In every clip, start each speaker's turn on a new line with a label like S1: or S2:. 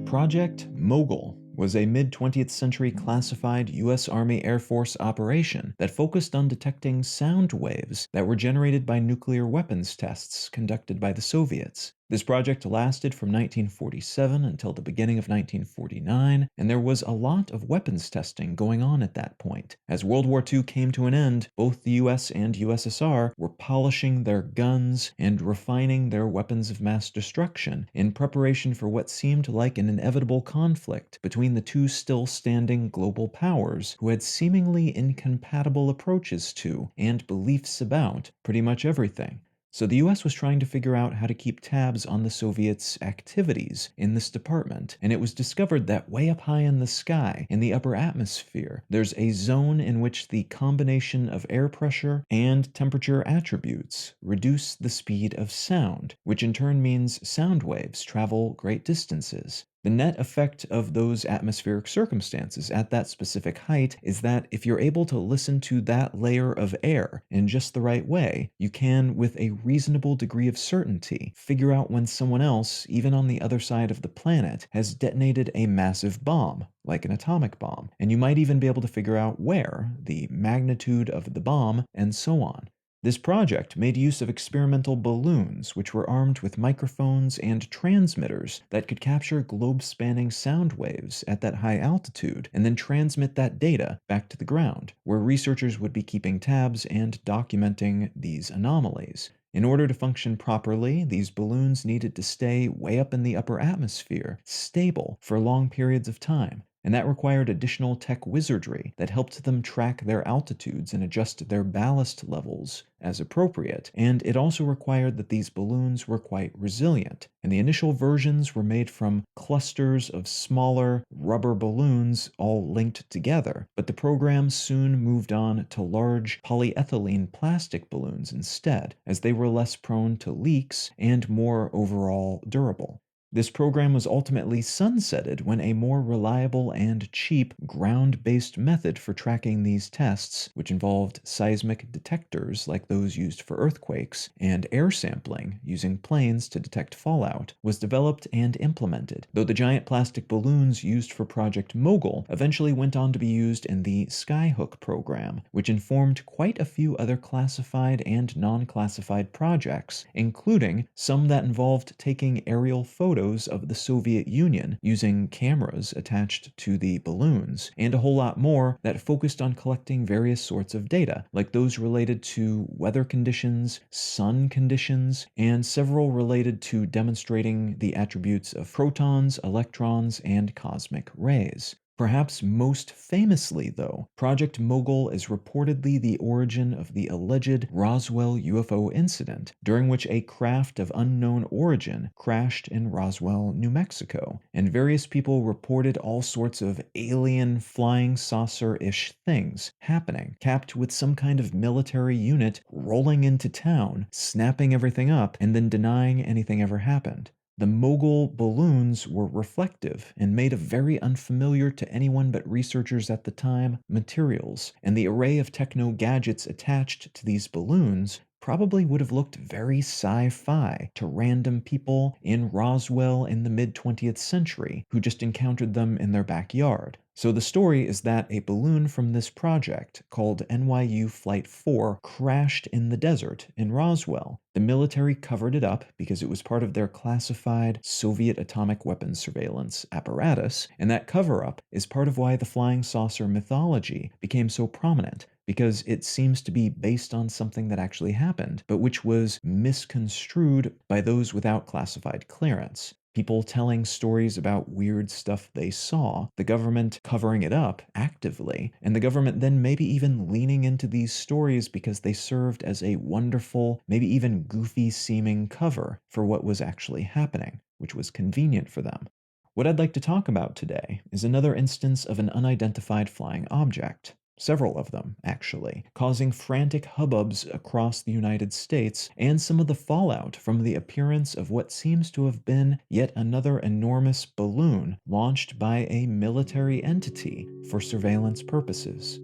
S1: Project Mogul was a mid-20th century classified U.S. Army Air Force operation that focused on detecting sound waves that were generated by nuclear weapons tests conducted by the Soviets. This project lasted from 1947 until the beginning of 1949, and there was a lot of weapons testing going on at that point. As World War II came to an end, both the US and USSR were polishing their guns and refining their weapons of mass destruction in preparation for what seemed like an inevitable conflict between the two still standing global powers who had seemingly incompatible approaches to and beliefs about pretty much everything. So the US was trying to figure out how to keep tabs on the Soviets' activities in this department, and it was discovered that way up high in the sky, in the upper atmosphere, there's a zone in which the combination of air pressure and temperature attributes reduce the speed of sound, which in turn means sound waves travel great distances. The net effect of those atmospheric circumstances at that specific height is that if you're able to listen to that layer of air in just the right way, you can, with a reasonable degree of certainty, figure out when someone else, even on the other side of the planet, has detonated a massive bomb, like an atomic bomb. And you might even be able to figure out where, the magnitude of the bomb, and so on. This project made use of experimental balloons, which were armed with microphones and transmitters that could capture globe-spanning sound waves at that high altitude and then transmit that data back to the ground, where researchers would be keeping tabs and documenting these anomalies. In order to function properly, these balloons needed to stay way up in the upper atmosphere, stable for long periods of time, and that required additional tech wizardry that helped them track their altitudes and adjust their ballast levels as appropriate, and it also required that these balloons were quite resilient, and the initial versions were made from clusters of smaller rubber balloons all linked together, but the program soon moved on to large polyethylene plastic balloons instead, as they were less prone to leaks and more overall durable. This program was ultimately sunsetted when a more reliable and cheap ground-based method for tracking these tests, which involved seismic detectors like those used for earthquakes and air sampling using planes to detect fallout, was developed and implemented, though the giant plastic balloons used for Project Mogul eventually went on to be used in the Skyhook program, which informed quite a few other classified and non-classified projects, including some that involved taking aerial photos of the Soviet Union using cameras attached to the balloons, and a whole lot more that focused on collecting various sorts of data, like those related to weather conditions, sun conditions, and several related to demonstrating the attributes of protons, electrons, and cosmic rays. Perhaps most famously, though, Project Mogul is reportedly the origin of the alleged Roswell UFO incident, during which a craft of unknown origin crashed in Roswell, New Mexico, and various people reported all sorts of alien flying saucer-ish things happening, capped with some kind of military unit rolling into town, snapping everything up, and then denying anything ever happened. The Mogul balloons were reflective and made of very unfamiliar to anyone but researchers at the time materials, and the array of techno gadgets attached to these balloons probably would have looked very sci-fi to random people in Roswell in the mid-20th century who just encountered them in their backyard. So the story is that a balloon from this project, called NYU Flight 4, crashed in the desert in Roswell. The military covered it up because it was part of their classified Soviet atomic weapons surveillance apparatus, and that cover-up is part of why the flying saucer mythology became so prominent, because it seems to be based on something that actually happened, but which was misconstrued by those without classified clearance. People telling stories about weird stuff they saw, the government covering it up actively, and the government then maybe even leaning into these stories because they served as a wonderful, maybe even goofy-seeming cover for what was actually happening, which was convenient for them. What I'd like to talk about today is another instance of an unidentified flying object. Several of them, actually, causing frantic hubbubs across the United States and some of the fallout from the appearance of what seems to have been yet another enormous balloon launched by a military entity for surveillance purposes.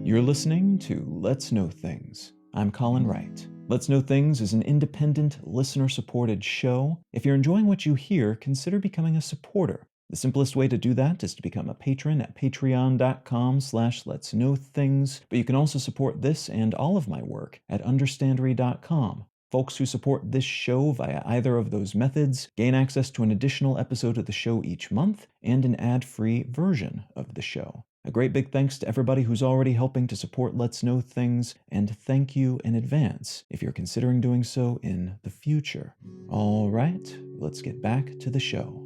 S1: You're listening to Let's Know Things. I'm Colin Wright. Let's Know Things is an independent, listener-supported show. If you're enjoying what you hear, consider becoming a supporter. The simplest way to do that is to become a patron at patreon.com/letsknowthings, but you can also support this and all of my work at understandry.com. Folks who support this show via either of those methods gain access to an additional episode of the show each month and an ad-free version of the show. A great big thanks to everybody who's already helping to support Let's Know Things, and thank you in advance if you're considering doing so in the future. All right, let's get back to the show.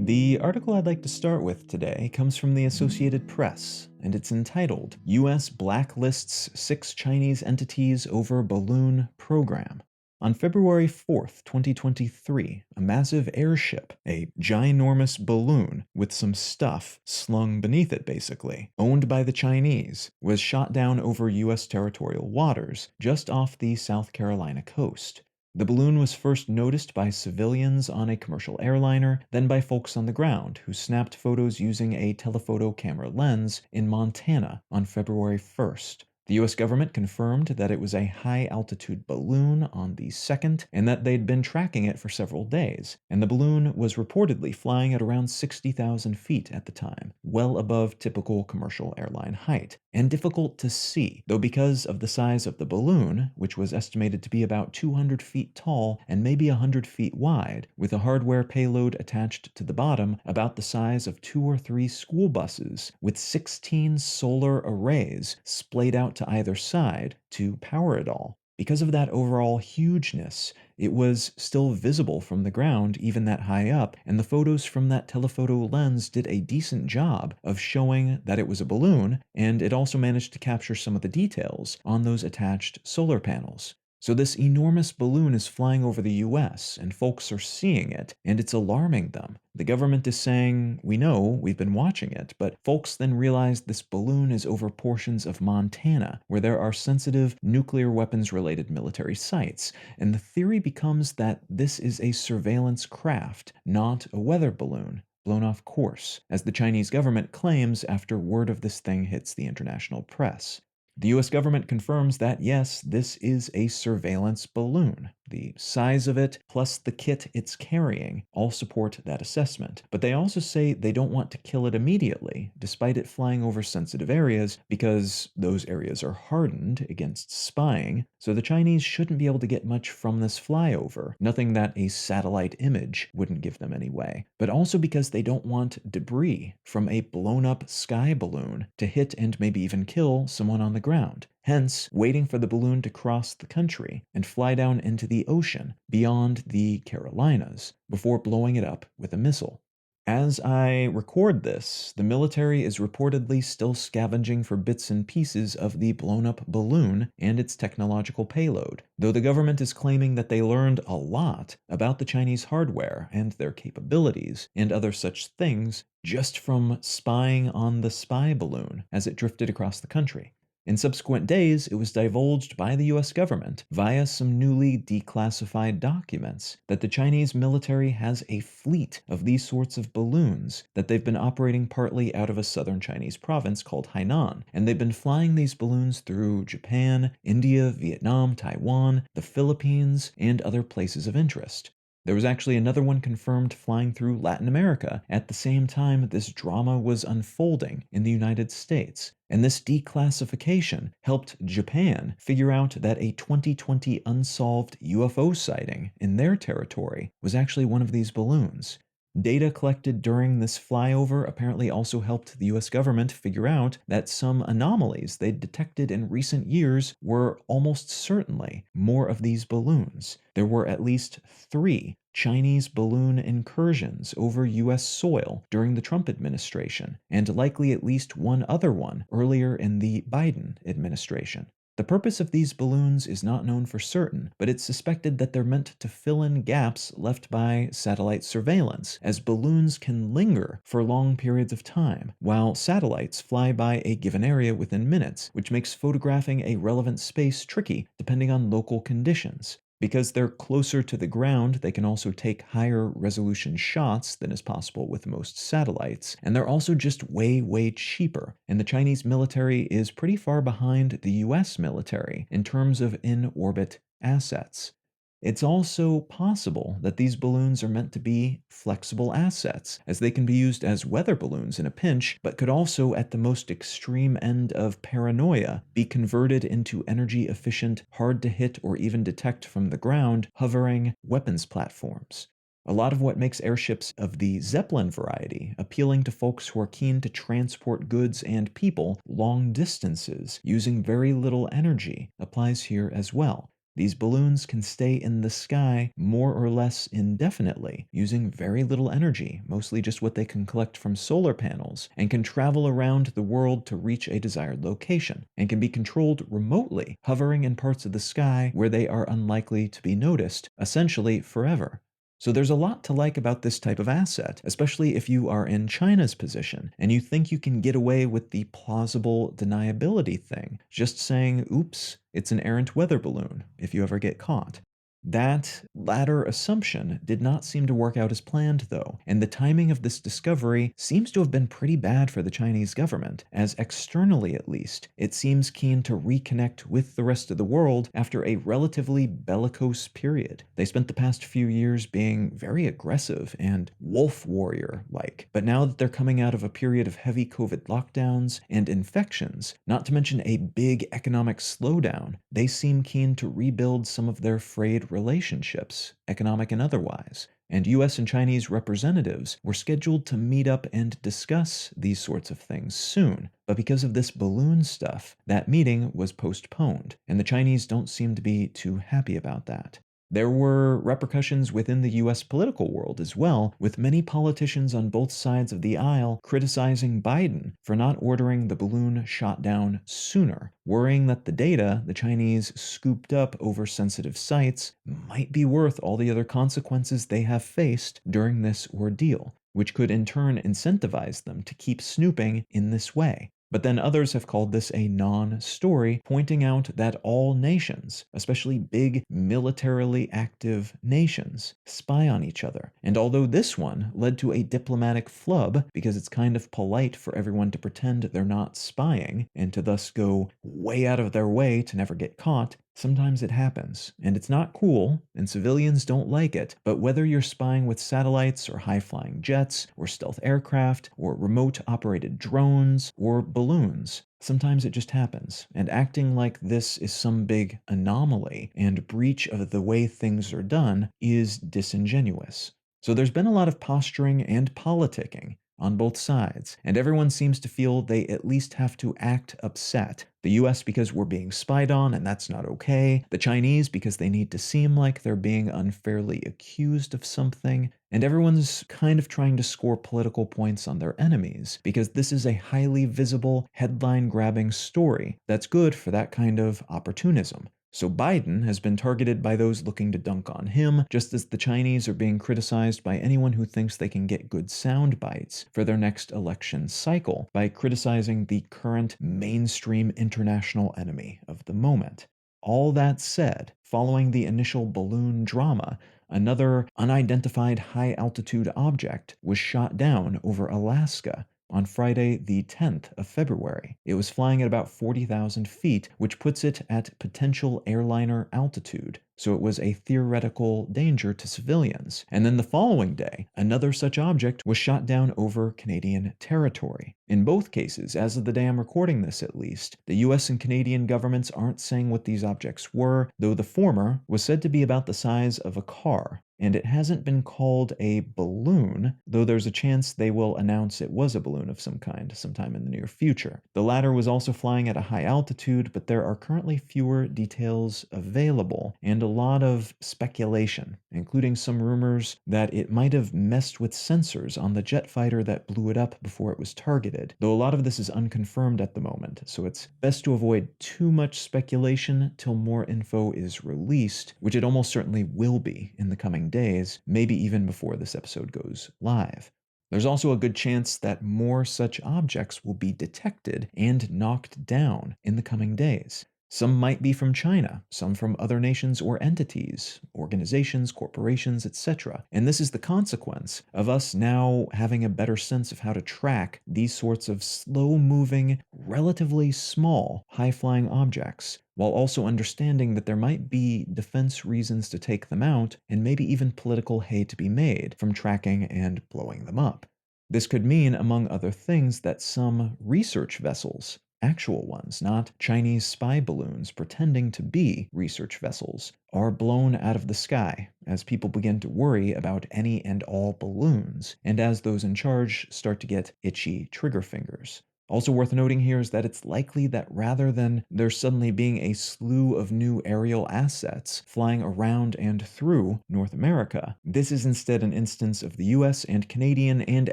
S1: The article I'd like to start with today comes from the Associated Press, and it's entitled, U.S. Blacklists 6 Chinese Entities Over Balloon Program. On February 4th, 2023, a massive airship, a ginormous balloon with some stuff slung beneath it basically, owned by the Chinese, was shot down over U.S. territorial waters just off the South Carolina coast. The balloon was first noticed by civilians on a commercial airliner, then by folks on the ground who snapped photos using a telephoto camera lens in Montana on February 1st. The US government confirmed that it was a high-altitude balloon on the 2nd, and that they'd been tracking it for several days, and the balloon was reportedly flying at around 60,000 feet at the time, well above typical commercial airline height, and difficult to see, though because of the size of the balloon, which was estimated to be about 200 feet tall and maybe 100 feet wide, with a hardware payload attached to the bottom about the size of 2 or 3 school buses, with 16 solar arrays splayed out to either side to power it all. Because of that overall hugeness, it was still visible from the ground even that high up, and the photos from that telephoto lens did a decent job of showing that it was a balloon, and it also managed to capture some of the details on those attached solar panels. So this enormous balloon is flying over the US, and folks are seeing it, and it's alarming them. The government is saying, we know, we've been watching it, but folks then realize this balloon is over portions of Montana, where there are sensitive nuclear weapons-related military sites, and the theory becomes that this is a surveillance craft, not a weather balloon, blown off course, as the Chinese government claims after word of this thing hits the international press. The US government confirms that yes, this is a surveillance balloon. The size of it, plus the kit it's carrying, all support that assessment. But they also say they don't want to kill it immediately, despite it flying over sensitive areas, because those areas are hardened against spying, so the Chinese shouldn't be able to get much from this flyover, nothing that a satellite image wouldn't give them anyway. But also because they don't want debris from a blown-up sky balloon to hit and maybe even kill someone on the ground, hence waiting for the balloon to cross the country and fly down into the ocean beyond the Carolinas before blowing it up with a missile. As I record this, the military is reportedly still scavenging for bits and pieces of the blown-up balloon and its technological payload, though the government is claiming that they learned a lot about the Chinese hardware and their capabilities and other such things just from spying on the spy balloon as it drifted across the country. In subsequent days, it was divulged by the US government via some newly declassified documents that the Chinese military has a fleet of these sorts of balloons that they've been operating partly out of a southern Chinese province called Hainan, and they've been flying these balloons through Japan, India, Vietnam, Taiwan, the Philippines, and other places of interest. There was actually another one confirmed flying through Latin America at the same time this drama was unfolding in the United States. And this declassification helped Japan figure out that a 2020 unsolved UFO sighting in their territory was actually one of these balloons. Data collected during this flyover apparently also helped the US government figure out that some anomalies they'd detected in recent years were almost certainly more of these balloons. There were at least 3 Chinese balloon incursions over US soil during the Trump administration, and likely at least one other one earlier in the Biden administration. The purpose of these balloons is not known for certain, but it's suspected that they're meant to fill in gaps left by satellite surveillance, as balloons can linger for long periods of time, while satellites fly by a given area within minutes, which makes photographing a relevant space tricky depending on local conditions. Because they're closer to the ground, they can also take higher resolution shots than is possible with most satellites, and they're also just way cheaper. And the Chinese military is pretty far behind the US military in terms of in orbit assets. It's also possible that these balloons are meant to be flexible assets, as they can be used as weather balloons in a pinch, but could also, at the most extreme end of paranoia, be converted into energy efficient, hard to hit or even detect from the ground, hovering weapons platforms. A lot of what makes airships of the Zeppelin variety appealing to folks who are keen to transport goods and people long distances using very little energy applies here as well. These balloons can stay in the sky more or less indefinitely, using very little energy, mostly just what they can collect from solar panels, and can travel around the world to reach a desired location, and can be controlled remotely, hovering in parts of the sky where they are unlikely to be noticed, essentially forever. So there's a lot to like about this type of asset, especially if you are in China's position and you think you can get away with the plausible deniability thing, just saying, oops, it's an errant weather balloon, if you ever get caught. That latter assumption did not seem to work out as planned, though, and the timing of this discovery seems to have been pretty bad for the Chinese government, as externally at least, it seems keen to reconnect with the rest of the world after a relatively bellicose period. They spent the past few years being very aggressive and wolf warrior-like, but now that they're coming out of a period of heavy COVID lockdowns and infections, not to mention a big economic slowdown, they seem keen to rebuild some of their frayed relationships, economic and otherwise, and US and Chinese representatives were scheduled to meet up and discuss these sorts of things soon. But because of this balloon stuff, that meeting was postponed, and the Chinese don't seem to be too happy about that. There were repercussions within the US political world as well, with many politicians on both sides of the aisle criticizing Biden for not ordering the balloon shot down sooner, worrying that the data the Chinese scooped up over sensitive sites might be worth all the other consequences they have faced during this ordeal, which could in turn incentivize them to keep snooping in this way. But then others have called this a non-story, pointing out that all nations, especially big militarily active nations, spy on each other. And although this one led to a diplomatic flub, because it's kind of polite for everyone to pretend they're not spying, and to thus go way out of their way to never get caught, sometimes it happens, and it's not cool, and civilians don't like it, but whether you're spying with satellites, or high-flying jets, or stealth aircraft, or remote-operated drones, or balloons, sometimes it just happens, and acting like this is some big anomaly and breach of the way things are done is disingenuous. So there's been a lot of posturing and politicking on both sides, and everyone seems to feel they at least have to act upset. The US because we're being spied on and that's not okay, the Chinese because they need to seem like they're being unfairly accused of something, and everyone's kind of trying to score political points on their enemies, because this is a highly visible, headline-grabbing story that's good for that kind of opportunism. So Biden has been targeted by those looking to dunk on him, just as the Chinese are being criticized by anyone who thinks they can get good sound bites for their next election cycle by criticizing the current mainstream international enemy of the moment. All that said, following the initial balloon drama, another unidentified high-altitude object was shot down over Alaska on Friday, the 10th of February. It was flying at about 40,000 feet, which puts it at potential airliner altitude, so it was a theoretical danger to civilians. And then the following day, another such object was shot down over Canadian territory. In both cases, as of the day I'm recording this at least, the US and Canadian governments aren't saying what these objects were, though the former was said to be about the size of a car. And it hasn't been called a balloon, though there's a chance they will announce it was a balloon of some kind sometime in the near future. The latter was also flying at a high altitude, but there are currently fewer details available, and a lot of speculation, including some rumors that it might have messed with sensors on the jet fighter that blew it up before it was targeted, though a lot of this is unconfirmed at the moment, so it's best to avoid too much speculation till more info is released, which it almost certainly will be in the coming days, maybe even before this episode goes live. There's also a good chance that more such objects will be detected and knocked down in the coming days. Some might be from China, some from other nations or entities, organizations, corporations, etc. And this is the consequence of us now having a better sense of how to track these sorts of slow-moving, relatively small, high-flying objects, while also understanding that there might be defense reasons to take them out, and maybe even political hay to be made from tracking and blowing them up. This could mean, among other things, that some research vessels, actual ones, not Chinese spy balloons pretending to be research vessels, are blown out of the sky as people begin to worry about any and all balloons, and as those in charge start to get itchy trigger fingers. Also worth noting here is that it's likely that rather than there suddenly being a slew of new aerial assets flying around and through North America, this is instead an instance of the US and Canadian and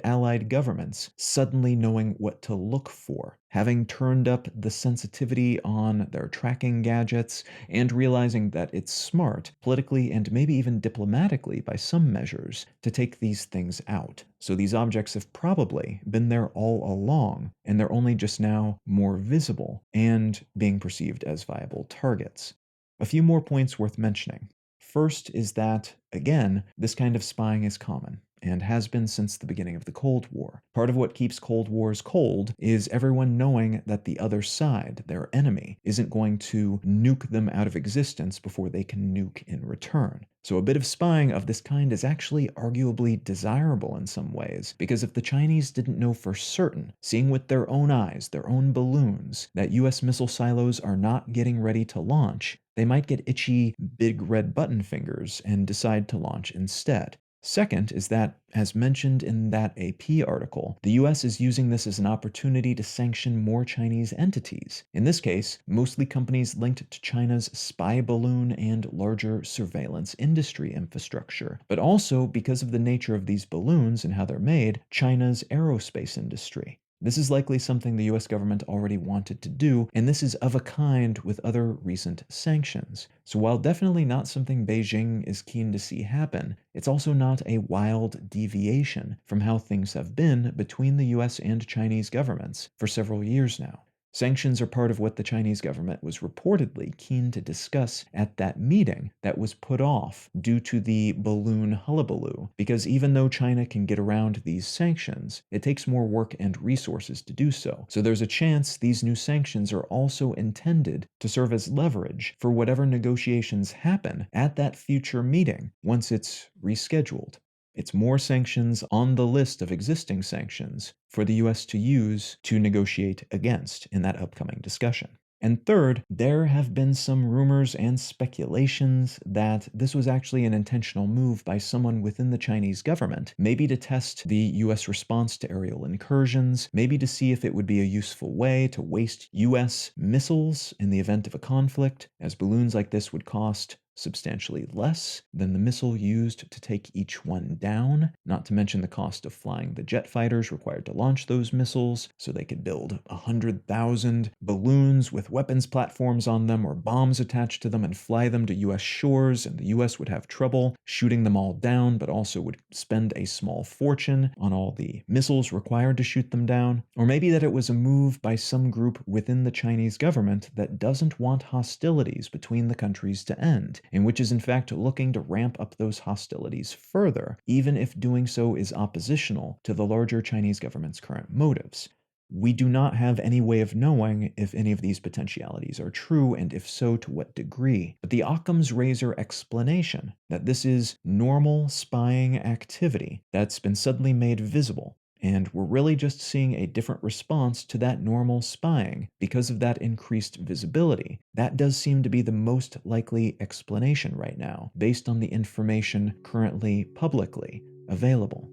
S1: allied governments suddenly knowing what to look for, having turned up the sensitivity on their tracking gadgets, and realizing that it's smart, politically and maybe even diplomatically by some measures, to take these things out. So these objects have probably been there all along, and they're only just now more visible and being perceived as viable targets. A few more points worth mentioning. First is that, again, this kind of spying is common, and has been since the beginning of the Cold War. Part of what keeps Cold Wars cold is everyone knowing that the other side, their enemy, isn't going to nuke them out of existence before they can nuke in return. So a bit of spying of this kind is actually arguably desirable in some ways, because if the Chinese didn't know for certain, seeing with their own eyes, their own balloons, that US missile silos are not getting ready to launch, they might get itchy big red button fingers and decide to launch instead. Second is that, as mentioned in that AP article, the US is using this as an opportunity to sanction more Chinese entities. In this case, mostly companies linked to China's spy balloon and larger surveillance industry infrastructure, but also, because of the nature of these balloons and how they're made, China's aerospace industry. This is likely something the US government already wanted to do, and this is of a kind with other recent sanctions. So while definitely not something Beijing is keen to see happen, it's also not a wild deviation from how things have been between the US and Chinese governments for several years now. Sanctions are part of what the Chinese government was reportedly keen to discuss at that meeting that was put off due to the balloon hullabaloo, because even though China can get around these sanctions, it takes more work and resources to do so. So there's a chance these new sanctions are also intended to serve as leverage for whatever negotiations happen at that future meeting once it's rescheduled. It's more sanctions on the list of existing sanctions for the US to use to negotiate against in that upcoming discussion. And third, there have been some rumors and speculations that this was actually an intentional move by someone within the Chinese government, maybe to test the US response to aerial incursions, maybe to see if it would be a useful way to waste US missiles in the event of a conflict, as balloons like this would cost substantially less than the missile used to take each one down, not to mention the cost of flying the jet fighters required to launch those missiles, so they could build 100,000 balloons with weapons platforms on them or bombs attached to them and fly them to US shores, and the US would have trouble shooting them all down, but also would spend a small fortune on all the missiles required to shoot them down. Or maybe that it was a move by some group within the Chinese government that doesn't want hostilities between the countries to end, and which is in fact looking to ramp up those hostilities further, even if doing so is oppositional to the larger Chinese government's current motives. We do not have any way of knowing if any of these potentialities are true, and if so, to what degree. But the Occam's razor explanation that this is normal spying activity that's been suddenly made visible, and we're really just seeing a different response to that normal spying because of that increased visibility. That does seem to be the most likely explanation right now, based on the information currently publicly available.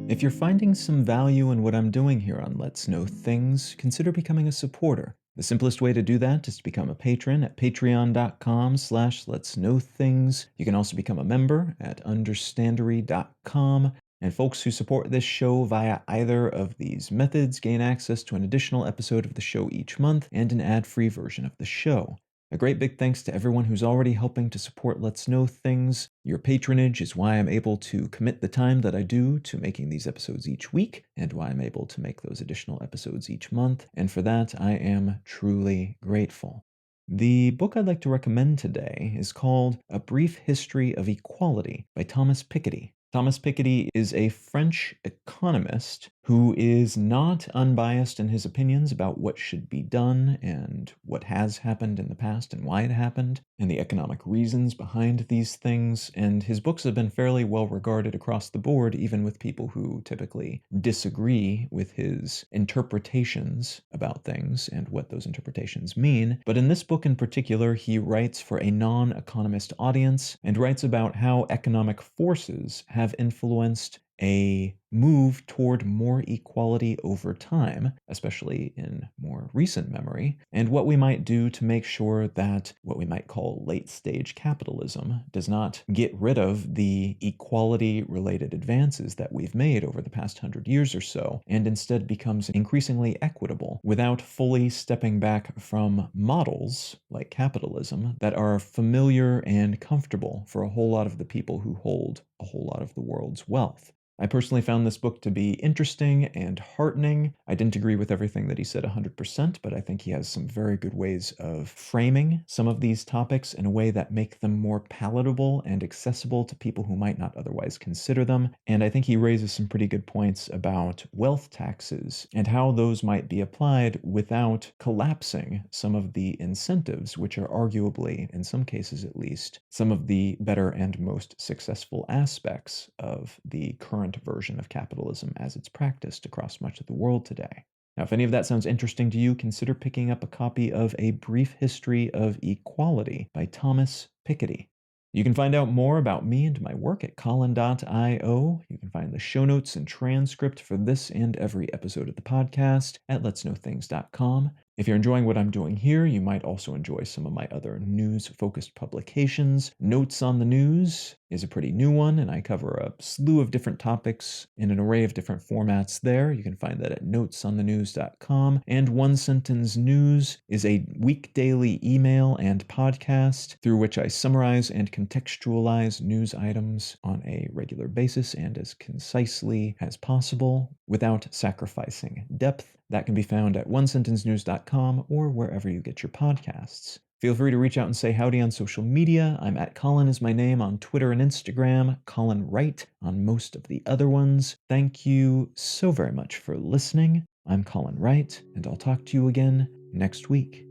S1: If you're finding some value in what I'm doing here on Let's Know Things, consider becoming a supporter. The simplest way to do that is to become a patron at patreon.com/letsknowthings. You can also become a member at understandery.com. And folks who support this show via either of these methods gain access to an additional episode of the show each month and an ad-free version of the show. A great big thanks to everyone who's already helping to support Let's Know Things. Your patronage is why I'm able to commit the time that I do to making these episodes each week, and why I'm able to make those additional episodes each month, and for that I am truly grateful. The book I'd like to recommend today is called A Brief History of Equality by Thomas Piketty. Thomas Piketty is a French economist who is not unbiased in his opinions about what should be done and what has happened in the past and why it happened, and the economic reasons behind these things, and his books have been fairly well regarded across the board, even with people who typically disagree with his interpretations about things and what those interpretations mean. But in this book in particular, he writes for a non-economist audience and writes about how economic forces have influenced a move toward more equality over time, especially in more recent memory, and what we might do to make sure that what we might call late-stage capitalism does not get rid of the equality-related advances that we've made over the past 100 years or so, and instead becomes increasingly equitable without fully stepping back from models, like capitalism, that are familiar and comfortable for a whole lot of the people who hold a whole lot of the world's wealth. I personally found this book to be interesting and heartening. I didn't agree with everything that he said 100%, but I think he has some very good ways of framing some of these topics in a way that make them more palatable and accessible to people who might not otherwise consider them. And I think he raises some pretty good points about wealth taxes and how those might be applied without collapsing some of the incentives, which are arguably, in some cases at least, some of the better and most successful aspects of the current version of capitalism as it's practiced across much of the world today. Now, if any of that sounds interesting to you, consider picking up a copy of A Brief History of Equality by Thomas Piketty. You can find out more about me and my work at Colin.io. You can find the show notes and transcript for this and every episode of the podcast at letsknowthings.com. If you're enjoying what I'm doing here, you might also enjoy some of my other news-focused publications. Notes on the News is a pretty new one, and I cover a slew of different topics in an array of different formats there. You can find that at notesonthenews.com. And One Sentence News is a weekdaily email and podcast through which I summarize and contextualize news items on a regular basis and as concisely as possible without sacrificing depth. That can be found at onesentencenews.com or wherever you get your podcasts. Feel free to reach out and say howdy on social media. I'm at Colin is my name on Twitter and Instagram, Colin Wright on most of the other ones. Thank you so very much for listening. I'm Colin Wright, and I'll talk to you again next week.